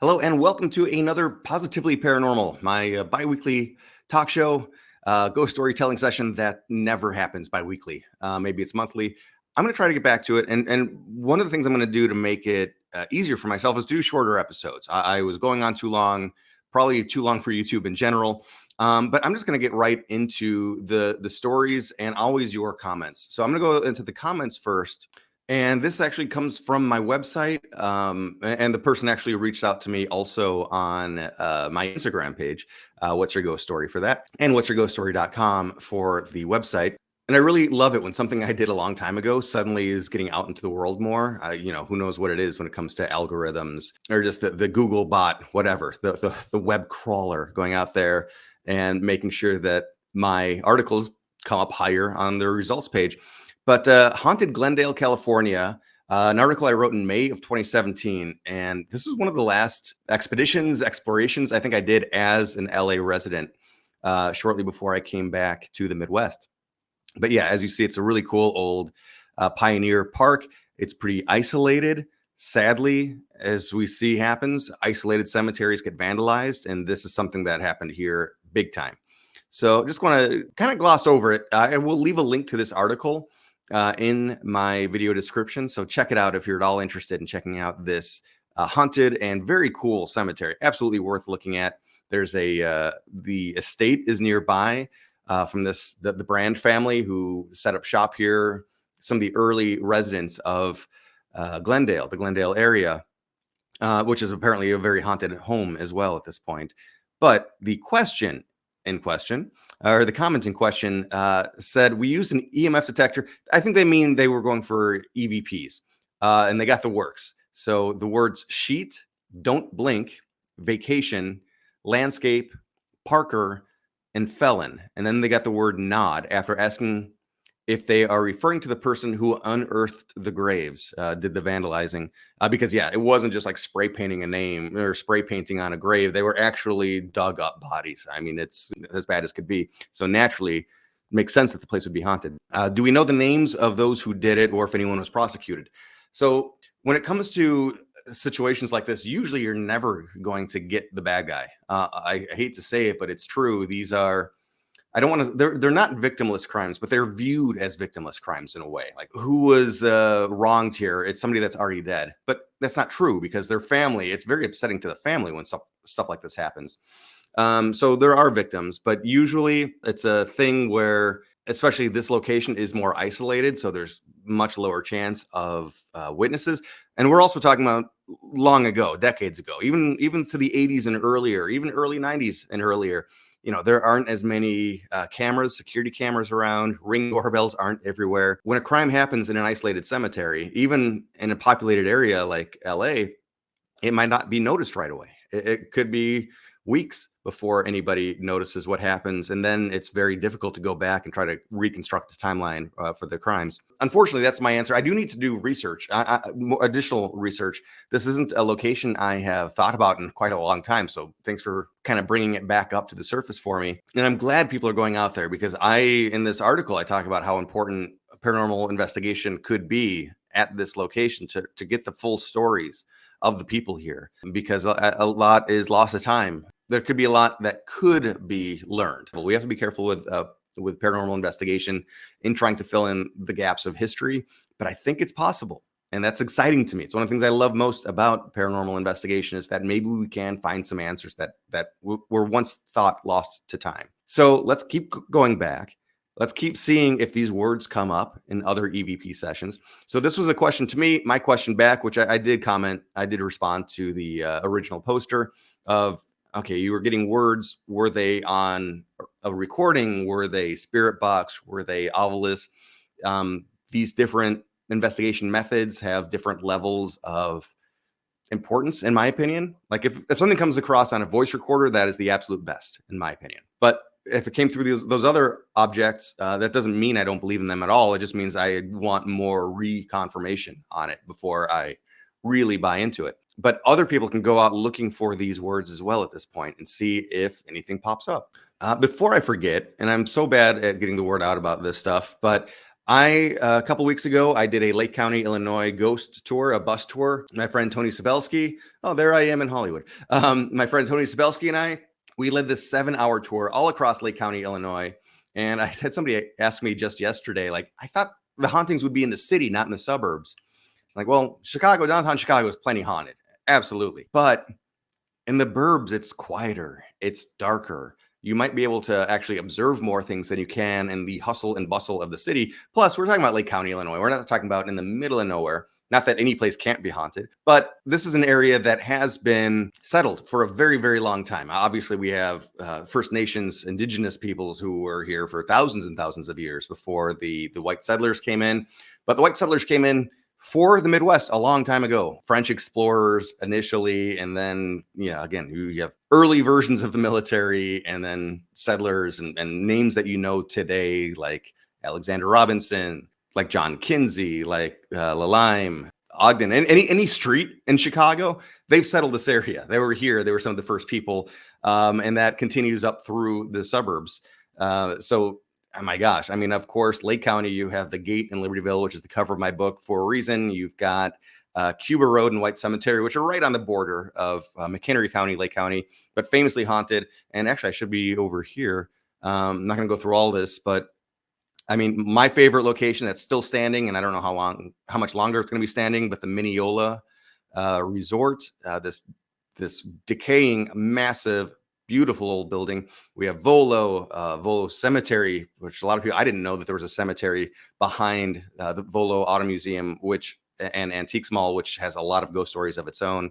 Hello and welcome to another Positively Paranormal, my bi-weekly talk show, ghost storytelling session that never happens bi-weekly. Maybe it's monthly. I'm going to try to get back to it. And one of the things I'm going to do to make it easier for myself is do shorter episodes. I was going on too long, probably too long for YouTube in general. But I'm just going to get right into the stories and always your comments. So I'm going to go into the comments first. And this actually comes from my website. And the person actually reached out to me also on my Instagram page, What's Your Ghost Story for that, and what'syourghoststory.com for the website. And I really love it when something I did a long time ago suddenly is getting out into the world more. Who knows what it is when it comes to algorithms or just the Google bot, whatever, the web crawler going out there and making sure that my articles come up higher on the results page. But Haunted Glendale, California, an article I wrote in May of 2017. And this was one of the last explorations I think I did as an LA resident shortly before I came back to the Midwest. But yeah, as you see, it's a really cool old pioneer park. It's pretty isolated. Sadly, as we see happens, isolated cemeteries get vandalized. And this is something that happened here big time. So just want to kind of gloss over it. I will leave a link to this article in my video description. So check it out if you're at all interested in checking out this haunted and very cool cemetery. Absolutely worth looking at. There's the estate is nearby from the Brand family who set up shop here. Some of the early residents of Glendale, the Glendale area, which is apparently a very haunted home as well at this point. But the comment in question said, we use an EMF detector. I think they mean they were going for EVPs and they got the works. So the words sheet, don't blink, vacation, landscape, Parker, and felon. And then they got the word nod after asking if they are referring to the person who unearthed the graves, did the vandalizing. Because, yeah, it wasn't just like spray painting a name or spray painting on a grave. They were actually dug up bodies. I mean, it's as bad as could be. So naturally, it makes sense that the place would be haunted. Do we know the names of those who did it or if anyone was prosecuted? So when it comes to situations like this, usually you're never going to get the bad guy. I hate to say it, but it's true. These are... I don't want to, they're not victimless crimes, but they're viewed as victimless crimes in a way. Like, who was wronged here? It's somebody that's already dead. But that's not true because their family, it's very upsetting to the family when stuff like this happens. So there are victims, but usually it's a thing where, especially this location is more isolated. So there's much lower chance of witnesses. And we're also talking about long ago, decades ago, even to the 80s and earlier, even early 90s and earlier. There aren't as many security cameras around. Ring doorbells aren't everywhere. When a crime happens in an isolated cemetery, even in a populated area like LA, it might not be noticed right away. It could be weeks before anybody notices what happens. And then it's very difficult to go back and try to reconstruct the timeline for the crimes. Unfortunately, that's my answer. I do need to do research, additional research. This isn't a location I have thought about in quite a long time. So thanks for kind of bringing it back up to the surface for me. And I'm glad people are going out there because in this article, I talk about how important paranormal investigation could be at this location to get the full stories of the people here, because a lot is lost of time. There could be a lot that could be learned. We have to be careful with paranormal investigation in trying to fill in the gaps of history, but I think it's possible. And that's exciting to me. It's one of the things I love most about paranormal investigation is that maybe we can find some answers that were once thought lost to time. So let's keep going back. Let's keep seeing if these words come up in other EVP sessions. So this was a question to me, my question back, which I did comment. I did respond to the original poster of, okay, you were getting words. Were they on a recording? Were they spirit box? Were they ovilus? These different investigation methods have different levels of importance, in my opinion. Like if something comes across on a voice recorder, that is the absolute best, in my opinion. But if it came through those other objects, that doesn't mean I don't believe in them at all. It just means I want more reconfirmation on it before I really buy into it. But other people can go out looking for these words as well at this point and see if anything pops up. Before I forget, and I'm so bad at getting the word out about this stuff, but A couple weeks ago, I did a Lake County, Illinois ghost tour, a bus tour. My friend Tony Sabelski, oh, there I am in Hollywood. My friend Tony Sabelski and we led this 7-hour tour all across Lake County, Illinois. And I had somebody ask me just yesterday, like, I thought the hauntings would be in the city, not in the suburbs. Like, well, downtown Chicago is plenty haunted. Absolutely. But in the burbs, it's quieter, it's darker. You might be able to actually observe more things than you can in the hustle and bustle of the city. Plus, we're talking about Lake County, Illinois. We're not talking about in the middle of nowhere. Not that any place can't be haunted, but this is an area that has been settled for a very, very long time. Obviously, we have First Nations, indigenous peoples who were here for thousands and thousands of years before the white settlers came in. But the white settlers came in for the Midwest a long time ago. French explorers initially, and then, again, you have early versions of the military, and then settlers and names that you know today, like Alexander Robinson, like John Kinsey, like Lalime, Ogden, and any street in Chicago, they've settled this area. They were here. They were some of the first people, and that continues up through the suburbs. So, oh my gosh. I mean, of course, Lake County, you have the gate in Libertyville, which is the cover of my book for a reason. You've got Cuba Road and White Cemetery, which are right on the border of McHenry County, Lake County, but famously haunted. And actually, I should be over here. I'm not going to go through all this, but I mean, my favorite location that's still standing, and I don't know how much longer it's going to be standing, but the Mineola Resort, this decaying, massive, beautiful old building. We have Volo Cemetery, which a lot of people, I didn't know that there was a cemetery behind the Volo Auto Museum, and Antiques Mall, which has a lot of ghost stories of its own.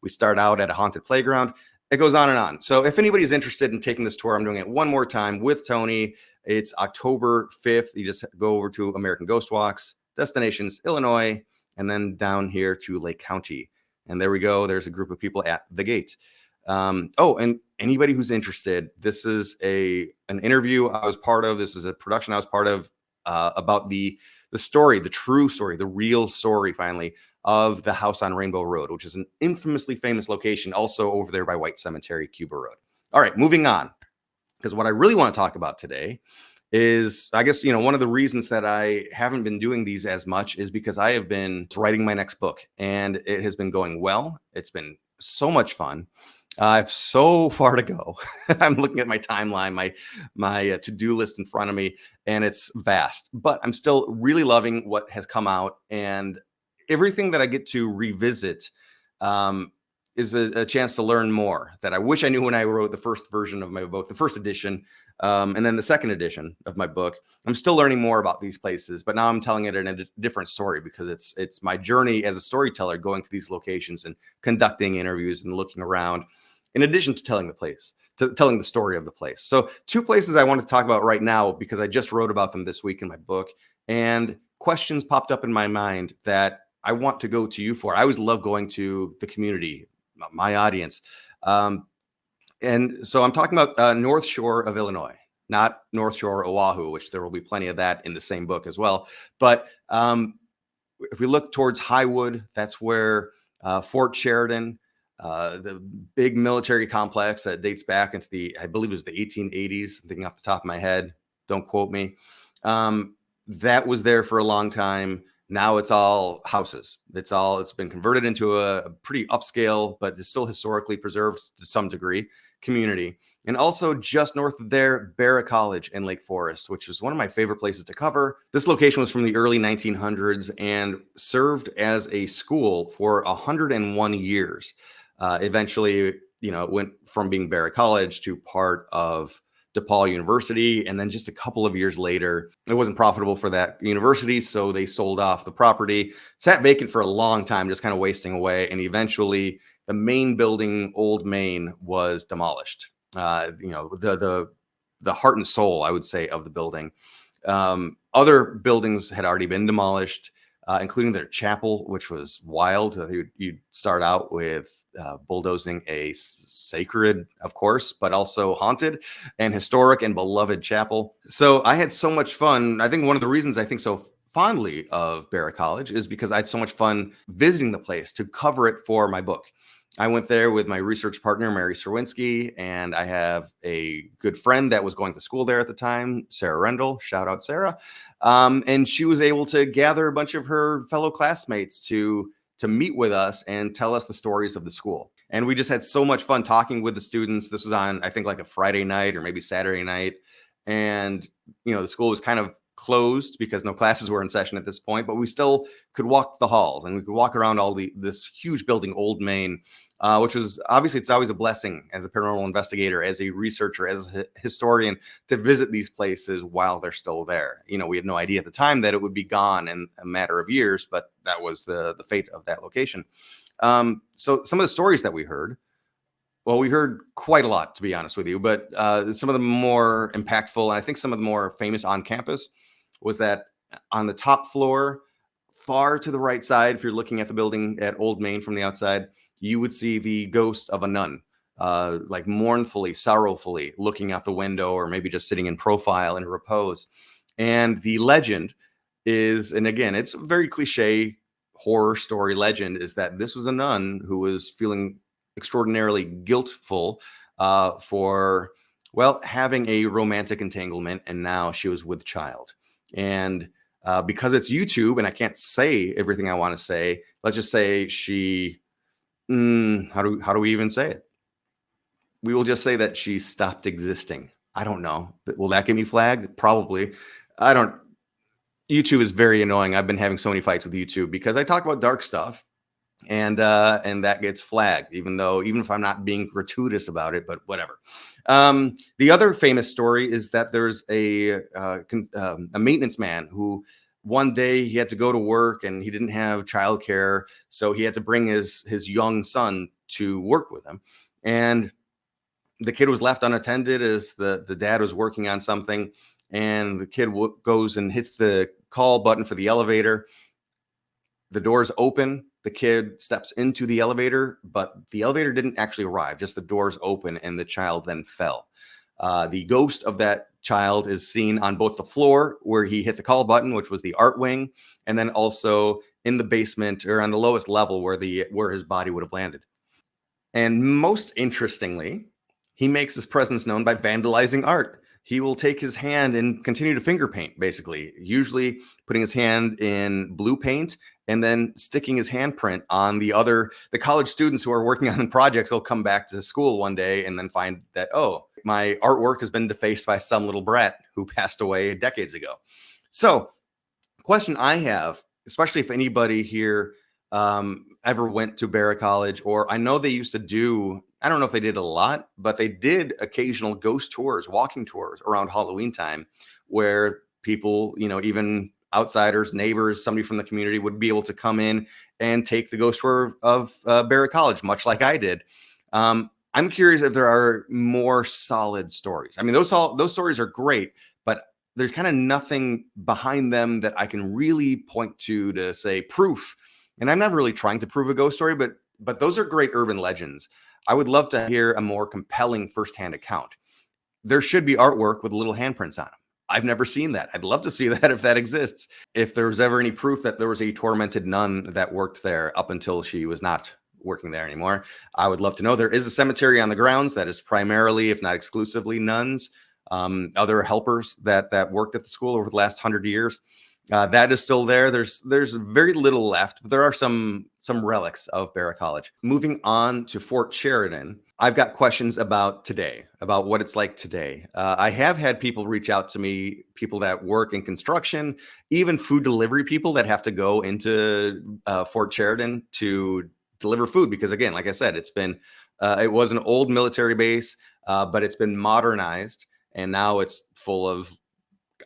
We start out at a haunted playground. It goes on and on. So if anybody's interested in taking this tour, I'm doing it one more time with Tony. It's October 5th. You just go over to American Ghost Walks, destinations, Illinois, and then down here to Lake County. And there we go. There's a group of people at the gate. And anybody who's interested, this is an interview I was part of. This is a production I was part of about the story, the true story, the real story, finally, of the house on Rainbow Road, which is an infamously famous location, also over there by White Cemetery, Cuba Road. All right, moving on. Because what I really want to talk about today is, I guess, one of the reasons that I haven't been doing these as much is because I have been writing my next book, and it has been going well. It's been so much fun. I have so far to go. I'm looking at my timeline, my to-do list in front of me, and it's vast. But I'm still really loving what has come out, and everything that I get to revisit is a chance to learn more that I wish I knew when I wrote the first version of my book, the first edition, and then the second edition of my book. I'm still learning more about these places, but now I'm telling it in a different story because it's my journey as a storyteller, going to these locations and conducting interviews and looking around, in addition to telling the story of the place. So 2 places I want to talk about right now, because I just wrote about them this week in my book, and questions popped up in my mind that I want to go to you for. I always love going to the community, my audience. And so I'm talking about North Shore of Illinois, not North Shore, Oahu, which there will be plenty of that in the same book as well. But if we look towards Highwood, that's where Fort Sheridan, the big military complex that dates back into I believe it was the 1880s, I'm thinking off the top of my head, don't quote me. That was there for a long time. Now it's all houses. It's been converted into a pretty upscale, but it's still historically preserved to some degree, community. And also just north of there, Barat College in Lake Forest, which is one of my favorite places to cover. This location was from the early 1900s and served as a school for 101 years. Eventually, it went from being Barat College to part of DePaul University. And then just a couple of years later, it wasn't profitable for that university, so they sold off the property. Sat vacant for a long time, just kind of wasting away. And eventually the main building, Old Main, was demolished. The heart and soul, I would say, of the building. Other buildings had already been demolished, including their chapel, which was wild. You'd start out with bulldozing a sacred, of course, but also haunted and historic and beloved chapel. So I had so much fun. I think one of the reasons I think so fondly of Barat College is because I had so much fun visiting the place to cover it for my book. I went there with my research partner, Mary Serwinski, and I have a good friend that was going to school there at the time, Sarah Rendell. Shout out, Sarah. And she was able to gather a bunch of her fellow classmates to meet with us and tell us the stories of the school. And we just had so much fun talking with the students. This was on, I think, like a Friday night or maybe Saturday night. And, the school was kind of closed because no classes were in session at this point, but we still could walk the halls and we could walk around this huge building, Old Main, which was obviously, it's always a blessing as a paranormal investigator, as a researcher, as a historian, to visit these places while they're still there. We had no idea at the time that it would be gone in a matter of years, but that was the fate of that location. So some of the stories that we heard, well, we heard quite a lot, to be honest with you, but some of the more impactful, and I think some of the more famous on campus, was that on the top floor, far to the right side, if you're looking at the building at Old Main from the outside, you would see the ghost of a nun, like mournfully, sorrowfully looking out the window, or maybe just sitting in profile in repose. And the legend is, and again, it's a very cliche horror story legend, is that this was a nun who was feeling extraordinarily guiltful for, well, having a romantic entanglement, and now she was with child. And because it's YouTube and I can't say everything I want to say, let's just say she, how do we even say it? We will just say that she stopped existing. I don't know. Will that get me flagged? Probably. I don't. YouTube is very annoying. I've been having so many fights with YouTube because I talk about dark stuff, and that gets flagged, even if I'm not being gratuitous about it, but whatever. The other famous story is that there's a maintenance man who one day he had to go to work and he didn't have childcare, so he had to bring his young son to work with him, and the kid was left unattended as the dad was working on something, and the kid goes and hits the call button for the elevator. The doors open, the kid steps into the elevator, but the elevator didn't actually arrive, just the doors open, and the child then fell. The ghost of that child is seen on both the floor where he hit the call button, which was the art wing, and then also in the basement, or on the lowest level where his body would have landed. And most interestingly, he makes his presence known by vandalizing art. He will take his hand and continue to finger paint, basically, usually putting his hand in blue paint and then sticking his handprint on the college students who are working on projects. They'll come back to school one day and then find that, oh, my artwork has been defaced by some little brat who passed away decades ago. So, question I have, especially if anybody here ever went to Barat College, or I know they used to do, I don't know if they did a lot, but they did occasional ghost tours, walking tours around Halloween time, where people, even outsiders, neighbors, somebody from the community would be able to come in and take the ghost tour of Barat College, much like I did. I'm curious if there are more solid stories. I mean, those stories are great, but there's kind of nothing behind them that I can really point to say proof. And I'm not really trying to prove a ghost story, but those are great urban legends. I would love to hear a more compelling firsthand account. There should be artwork with little handprints on them. I've never seen that. I'd love to see that if that exists. If there was ever any proof that there was a tormented nun that worked there up until she was not working there anymore, I would love to know. There is a cemetery on the grounds that is primarily, if not exclusively, nuns, other helpers that worked at the school over the last 100 years. That is still there. There's very little left, but there are some relics of Barat College. Moving on to Fort Sheridan, I've got questions about today, about what it's like today. I have had people reach out to me, people that work in construction, even food delivery people that have to go into Fort Sheridan to deliver food, because again, like I said, it was an old military base, but it's been modernized, and now it's full of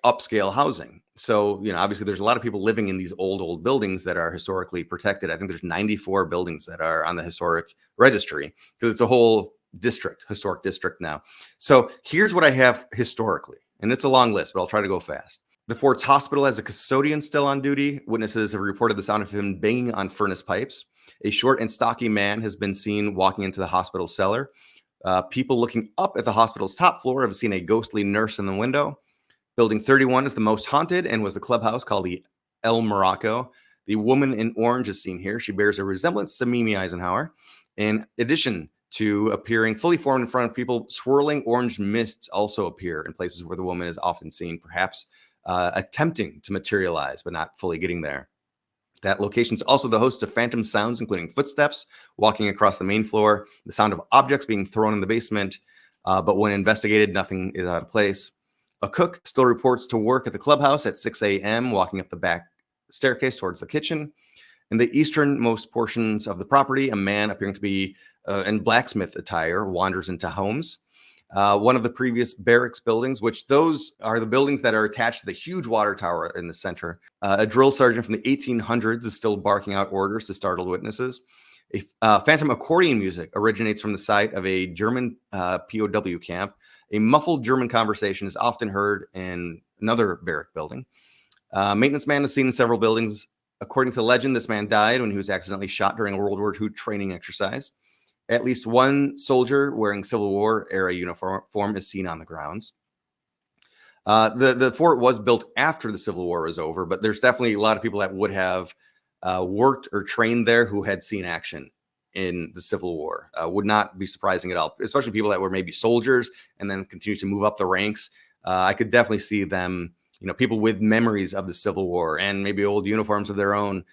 upscale housing. So, obviously there's a lot of people living in these old buildings that are historically protected. I think there's 94 buildings that are on the historic registry, because it's a whole historic district now. So here's what I have historically, and it's a long list, but I'll try to go fast. The fort's hospital has a custodian still on duty. Witnesses have reported the sound of him banging on furnace pipes. A short and stocky man has been seen walking into the hospital cellar. People looking up at the hospital's top floor have seen a ghostly nurse in the window. Building 31 is the most haunted and was the clubhouse called the El Morocco. The woman in orange is seen here. She bears a resemblance to Mimi Eisenhower. In addition to appearing fully formed in front of people, swirling orange mists also appear in places where the woman is often seen, perhaps attempting to materialize, but not fully getting there. That location is also the host of phantom sounds, including footsteps walking across the main floor, the sound of objects being thrown in the basement, but when investigated, nothing is out of place. A cook still reports to work at the clubhouse at 6 a.m., walking up the back staircase towards the kitchen. In the easternmost portions of the property, a man appearing to be in blacksmith attire wanders into homes. One of the previous barracks buildings, which those are the buildings that are attached to the huge water tower in the center. A drill sergeant from the 1800s is still barking out orders to startled witnesses. Phantom accordion music originates from the site of a German POW camp. A muffled German conversation is often heard in another barrack building. Maintenance man is seen in several buildings. According to legend, this man died when he was accidentally shot during a World War II training exercise. At least one soldier wearing Civil War era uniform is seen on the grounds. The fort was built after the Civil War was over, but there's definitely a lot of people that would have worked or trained there who had seen action in the Civil War. Would not be surprising at all, especially people that were maybe soldiers and then continue to move up the ranks. I could definitely see them, people with memories of the Civil War and maybe old uniforms of their own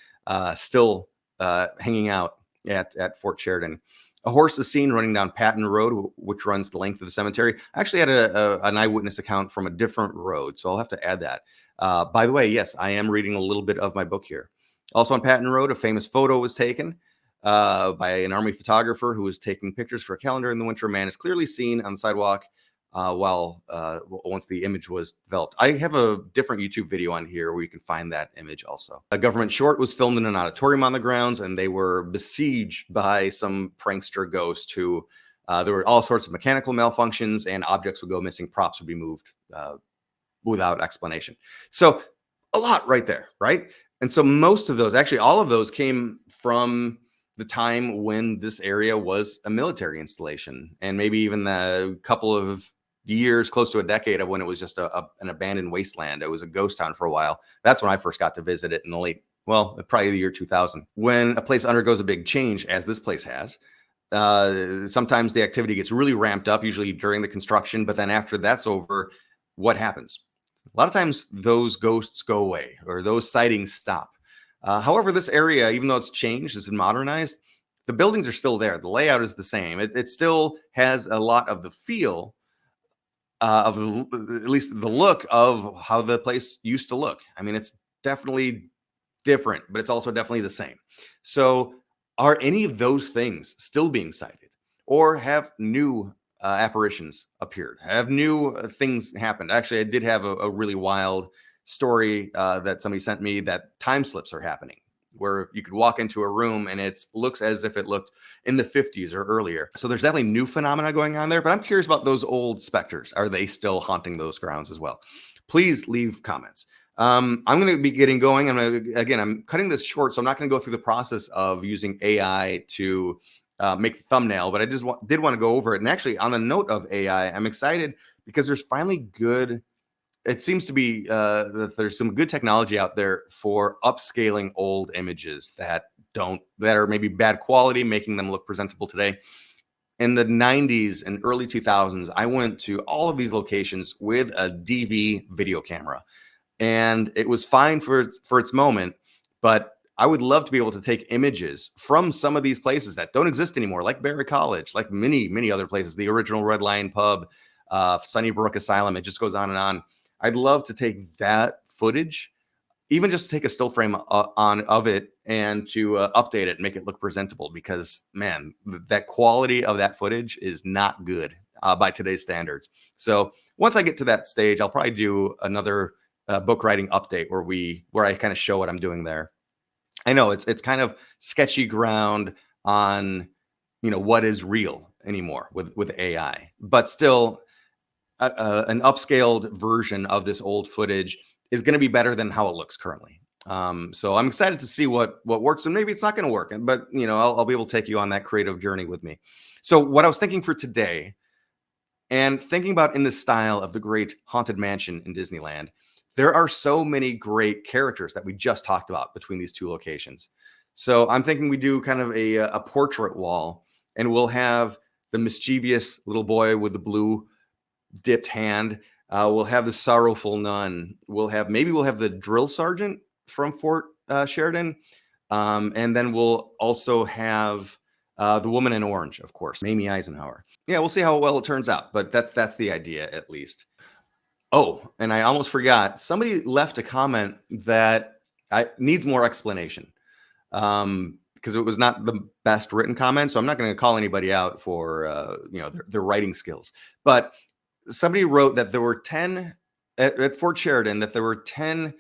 still hanging out at Fort Sheridan. A horse is seen running down Patton Road, which runs the length of the cemetery. I actually had an eyewitness account from a different road, so I'll have to add that. By the way, yes, I am reading a little bit of my book here. Also on Patton Road, a famous photo was taken by an Army photographer who was taking pictures for a calendar in the winter. A man is clearly seen on the sidewalk once the image was developed. I have a different YouTube video on here where you can find that image also. A government short was filmed in an auditorium on the grounds, and they were besieged by some prankster ghost who there were all sorts of mechanical malfunctions and objects would go missing. Props would be moved without explanation. So a lot right there, right? And so most of those, actually all of those, came from the time when this area was a military installation, and maybe even a couple of years, close to a decade, of when it was just an abandoned wasteland. It was a ghost town for a while. That's when I first got to visit it in the probably the year 2000. When a place undergoes a big change, as this place has, sometimes the activity gets really ramped up, usually during the construction, but then after that's over, what happens? A lot of times those ghosts go away or those sightings stop. However, this area, even though it's changed, it's been modernized, the buildings are still there. The layout is the same. It still has a lot of the feel at least the look of how the place used to look. I mean, it's definitely different, but it's also definitely the same. So are any of those things still being cited, or have new apparitions appeared? Have new things happened? Actually, I did have a really wild story that somebody sent me, that time slips are happening, where you could walk into a room and it looks as if it looked in the 50s or earlier. So there's definitely new phenomena going on there, but I'm curious about those old specters. Are they still haunting those grounds as well? Please leave comments. I'm going to be getting going. I'm cutting this short, so I'm not going to go through the process of using AI to make the thumbnail, but I just did want to go over it. And actually, on the note of AI, I'm excited because there's finally it seems to be that there's some good technology out there for upscaling old images that are maybe bad quality, making them look presentable today. In the 90s and early 2000s, I went to all of these locations with a DV video camera, and it was fine for its moment, but I would love to be able to take images from some of these places that don't exist anymore, like Barat College, like many other places, the original Red Lion Pub, Sunnybrook Asylum. It just goes on and on. I'd love to take that footage, even just take a still frame of it and to update it and make it look presentable, because man, that quality of that footage is not good by today's standards. So once I get to that stage, I'll probably do another book writing update where I kind of show what I'm doing there. I know it's kind of sketchy ground on what is real anymore with AI, but still an upscaled version of this old footage is going to be better than how it looks currently. So I'm excited to see what works, and maybe it's not going to work, but I'll be able to take you on that creative journey with me. So what I was thinking for today, and thinking about in the style of the great Haunted Mansion in Disneyland, there are so many great characters that we just talked about between these two locations. So I'm thinking we do kind of a portrait wall and we'll have the mischievous little boy with the blue dipped hand. We'll have the sorrowful nun. We'll have the drill sergeant from Fort Sheridan, and then we'll also have the woman in orange, of course, Mamie Eisenhower. Yeah, we'll see how well it turns out, but that's the idea at least. Oh, and I almost forgot. Somebody left a comment that needs more explanation, because it was not the best written comment. So I'm not going to call anybody out for their writing skills. But somebody wrote that there were 10 at Fort Sheridan, that there were 10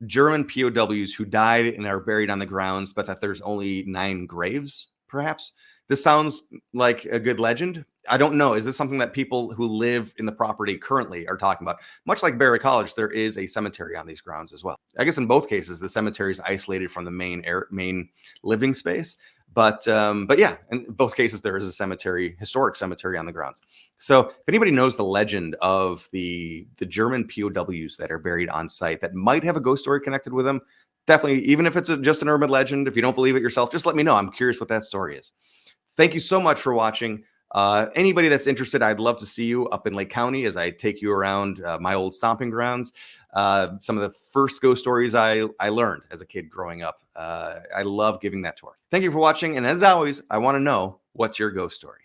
German POWs who died and are buried on the grounds, but that there's only 9 graves, perhaps. This sounds like a good legend. I don't know. Is this something that people who live in the property currently are talking about? Much like Barat College, there is a cemetery on these grounds as well. I guess in both cases, the cemetery is isolated from the main living space. But yeah, in both cases, there is a historic cemetery on the grounds. So if anybody knows the legend of the German POWs that are buried on site that might have a ghost story connected with them, definitely, even if it's just an urban legend, if you don't believe it yourself, just let me know. I'm curious what that story is. Thank you so much for watching. Anybody that's interested, I'd love to see you up in Lake County as I take you around my old stomping grounds. Some of the first ghost stories I learned as a kid growing up. I love giving that tour. Thank you for watching. And as always, I want to know, what's your ghost story?